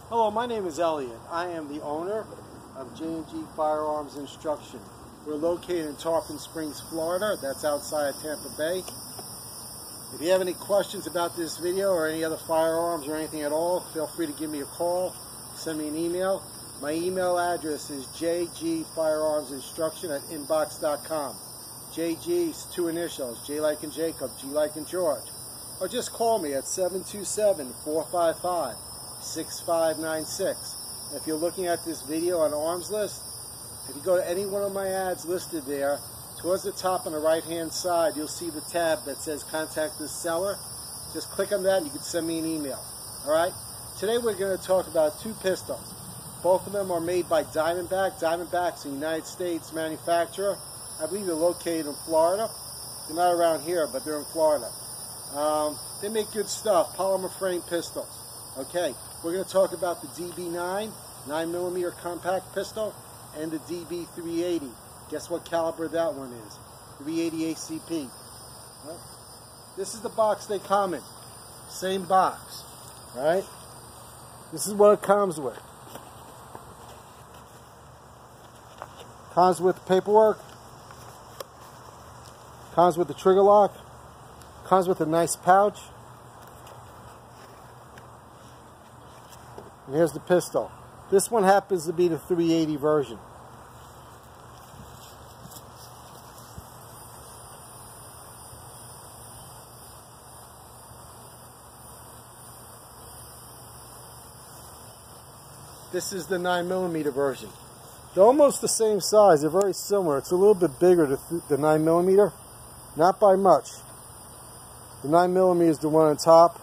Hello, my name is Elliot. I am the owner of JG Firearms Instruction. We're located in Tarpon Springs, Florida. That's outside of Tampa Bay. If you have any questions about this video or any other firearms or anything at all, feel free to give me a call, send me an email. My email address is jgfirearmsinstruction@inbox.com. JG is two initials, J like in Jacob, G like in George. Or just call me at 727-455-6596. If you're looking at this video on Arms List, if you go to any one of my ads listed there, towards the top on the right hand side, you'll see the tab that says contact this seller. Just click on that and you can send me an email. Alright? Today we're going to talk about two pistols. Both of them are made by Diamondback. Diamondback's a United States manufacturer. I believe they're located in Florida. They're not around here, but they're in Florida. They make good stuff, polymer frame pistols. Okay, we're going to talk about the DB9, 9mm compact pistol, and the db380. Guess what caliber that one is? 380 ACP. Well, this is the box they come in. Same box. Right? This is what it comes with. Comes with the paperwork. Comes with the trigger lock. Comes with a nice pouch. And here's the pistol. This one happens to be the 380 version. This is the 9mm version. They're almost the same size. They're very similar. It's a little bit bigger, the 9mm. Not by much. The 9mm is the one on top,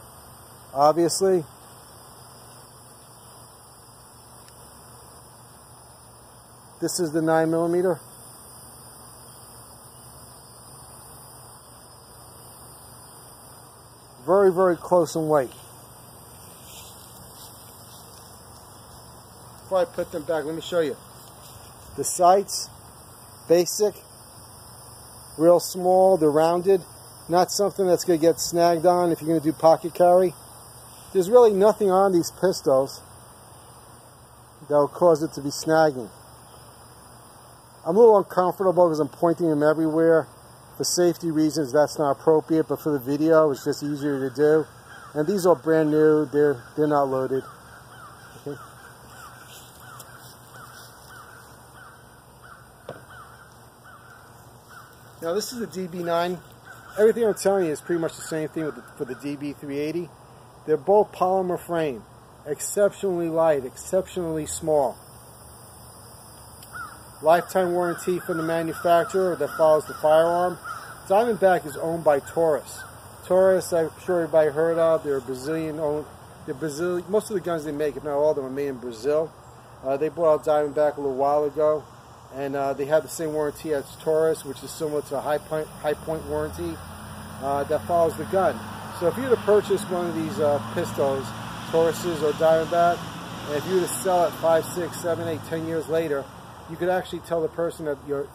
obviously. This is the 9mm. Very, very close in weight. Before I put them back, let me show you. The sights, basic, real small, they're rounded. Not something that's going to get snagged on if you're going to do pocket carry. There's really nothing on these pistols that will cause it to be snagging. I'm a little uncomfortable because I'm pointing them everywhere. For safety reasons, that's not appropriate, but for the video, it's just easier to do. And these are brand new. They're not loaded. Okay. Now this is the DB9. Everything I'm telling you is pretty much the same thing for the DB380. They're both polymer frame, exceptionally light, exceptionally small. Lifetime warranty from the manufacturer that follows the firearm. Diamondback is owned by Taurus. Taurus, I'm sure everybody heard of. They're Brazilian owned. Most of the guns they make, if not all of them, are made in Brazil. They bought out Diamondback a little while ago. And they have the same warranty as Taurus, which is similar to a high point warranty that follows the gun. So if you were to purchase one of these pistols, Tauruses or Diamondback, and if you were to sell it 5, 6, 7, 8, 10 years later, you could actually tell the person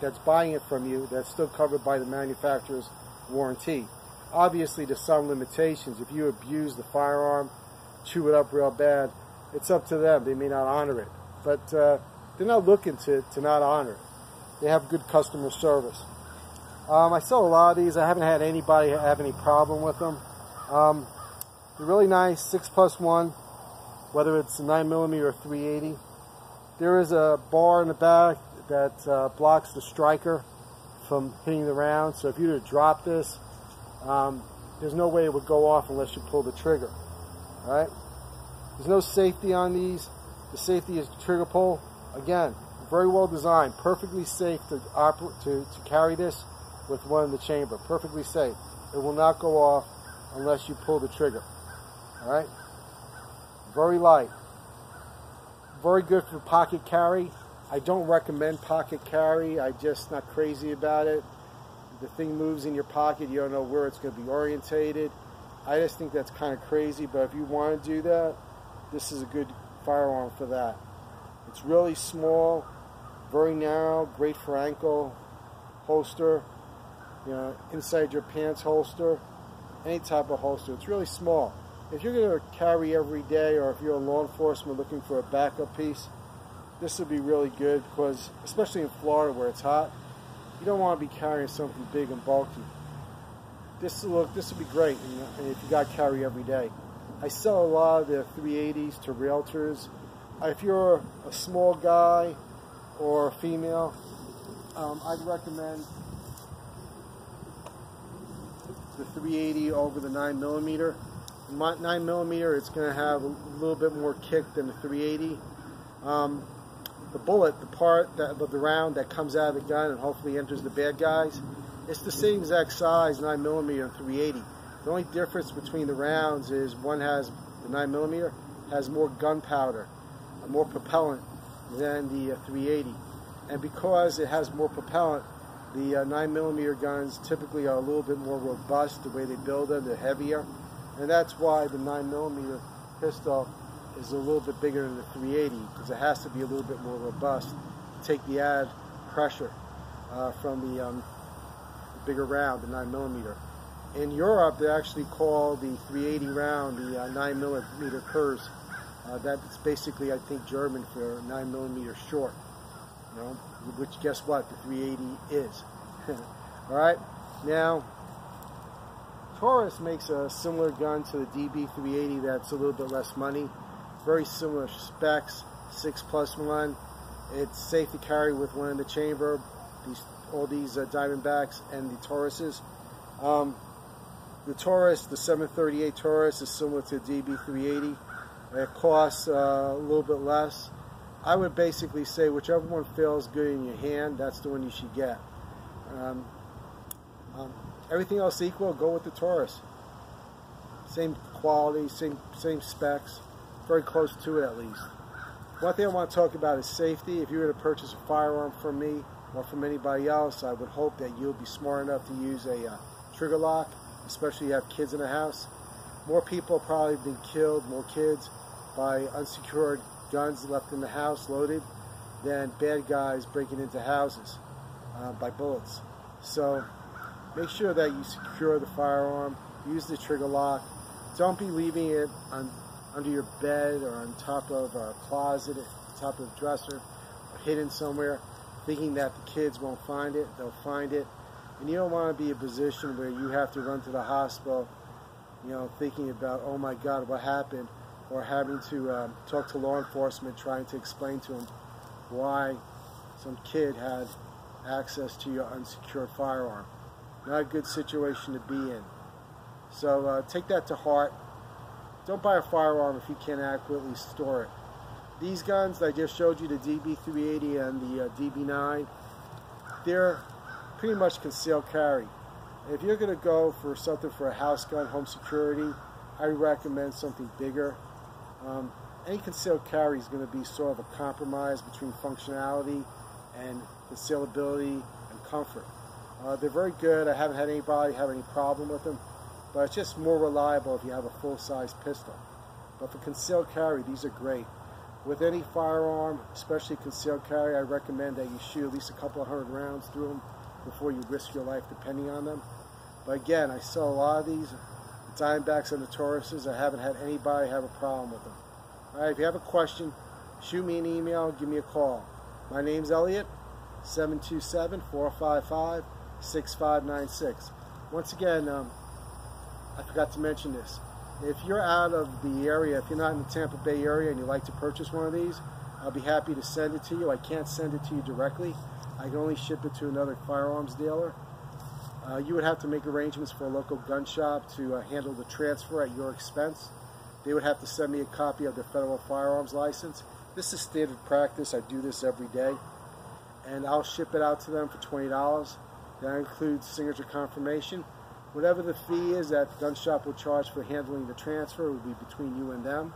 that's buying it from you that's still covered by the manufacturer's warranty. Obviously, there's some limitations. If you abuse the firearm, chew it up real bad, it's up to them. They may not honor it. But they're not looking to not honor it. They have good customer service. I sell a lot of these. I haven't had anybody have any problem with them. They're really nice, 6+1, whether it's a 9mm or 380. There is a bar in the back that blocks the striker from hitting the round. So if you were to drop this, there's no way it would go off unless you pull the trigger. All right? There's no safety on these. The safety is the trigger pull. Again, very well designed, perfectly safe to carry this with one in the chamber. Perfectly safe. It will not go off unless you pull the trigger. All right? Very light. Very good for pocket carry. I don't recommend pocket carry. I'm just not crazy about it. The thing moves in your pocket. You don't know where it's going to be orientated. I just think that's kind of crazy, but if you want to do that, this is a good firearm for that. It's really small, very narrow, great for ankle holster, you know, inside your pants holster, any type of holster. It's really small. if you're going to carry every day, or if you're a law enforcement looking for a backup piece, this would be really good, because especially in Florida where it's hot, you don't want to be carrying something big and bulky. This would be great, and if you got to carry every day. I sell a lot of the 380s to realtors. If you're a small guy or a female, I'd recommend the 380 over the 9mm. 9mm, it's going to have a little bit more kick than the 380. The bullet, the part of the round that comes out of the gun and hopefully enters the bad guys, it's the same exact size, 9mm and 380. The only difference between the rounds is one has, the 9mm, has more gunpowder, more propellant than the 380. And because it has more propellant, the 9mm guns typically are a little bit more robust, the way they build them, they're heavier. And that's why the 9mm pistol is a little bit bigger than the 380, because it has to be a little bit more robust to take the added pressure from the bigger round, the 9mm. In Europe, they actually call the 380 round the 9mm Kurs. That's basically, I think, German for 9mm short. You know, which guess what? The 380 is. All right. Now, Taurus makes a similar gun to the db380 that's a little bit less money. Very similar specs, 6+1. It's safe to carry with one in the chamber. All these Diamondbacks and the Tauruses. The Taurus, the 738 Taurus, is similar to the db380. It costs a little bit less. I would basically say whichever one feels good in your hand, that's the one you should get. Everything else equal, go with the Taurus. Same quality, same specs, very close to it at least. One thing I want to talk about is safety. If you were to purchase a firearm from me or from anybody else, I would hope that you'll be smart enough to use a trigger lock, especially if you have kids in the house. More people have probably been killed, more kids, by unsecured guns left in the house loaded than bad guys breaking into houses by bullets. So make sure that you secure the firearm, use the trigger lock. Don't be leaving it under your bed or on top of a closet, top of a dresser, or hidden somewhere, thinking that the kids won't find it. They'll find it. And you don't want to be in a position where you have to run to the hospital, you know, thinking about, oh my God, what happened? Or having to talk to law enforcement, trying to explain to them why some kid had access to your unsecured firearm. Not a good situation to be in. So take that to heart. Don't buy a firearm if you can't adequately store it. These guns I just showed you, the db380 and the DB9, they're pretty much concealed carry. If you're going to go for something for a house gun, home security, I recommend something bigger. Any concealed carry is going to be sort of a compromise between functionality and concealability and comfort. They're very good. I haven't had anybody have any problem with them, but it's just more reliable if you have a full-size pistol. But for concealed carry, these are great. With any firearm, especially concealed carry, I recommend that you shoot at least a couple of 100 rounds through them before you risk your life depending on them. But again, I sell a lot of these, the Diamondbacks and the Tauruses. I haven't had anybody have a problem with them. All right, if you have a question, shoot me an email, give me a call. My name's Elliot, 727-455-6596. Once again, I forgot to mention this. If you're out of the area, if you're not in the Tampa Bay area and you'd like to purchase one of these, I'll be happy to send it to you. I can't send it to you directly. I can only ship it to another firearms dealer. You would have to make arrangements for a local gun shop to handle the transfer at your expense. They would have to send me a copy of their federal firearms license. This is standard practice. I do this every day. And I'll ship it out to them for $20. That includes signature confirmation. Whatever the fee is that the gun shop will charge for handling the transfer will be between you and them.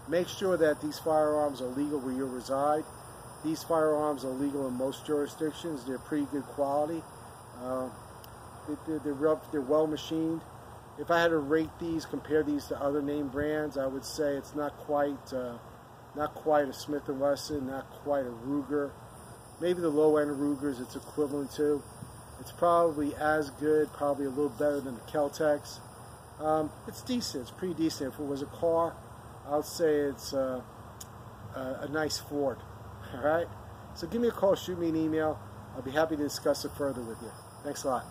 Make sure that these firearms are legal where you reside. These firearms are legal in most jurisdictions. They're pretty good quality. They're well machined. If I had to rate these, compare these to other name brands, I would say it's not quite a Smith & Wesson, not quite a Ruger. Maybe the low end of Rugers it's equivalent to. It's probably as good, probably a little better than the Kel-Tecs. It's decent. It's pretty decent. If it was a car, I'll say it's a nice Ford. All right? So give me a call, shoot me an email. I'll be happy to discuss it further with you. Thanks a lot.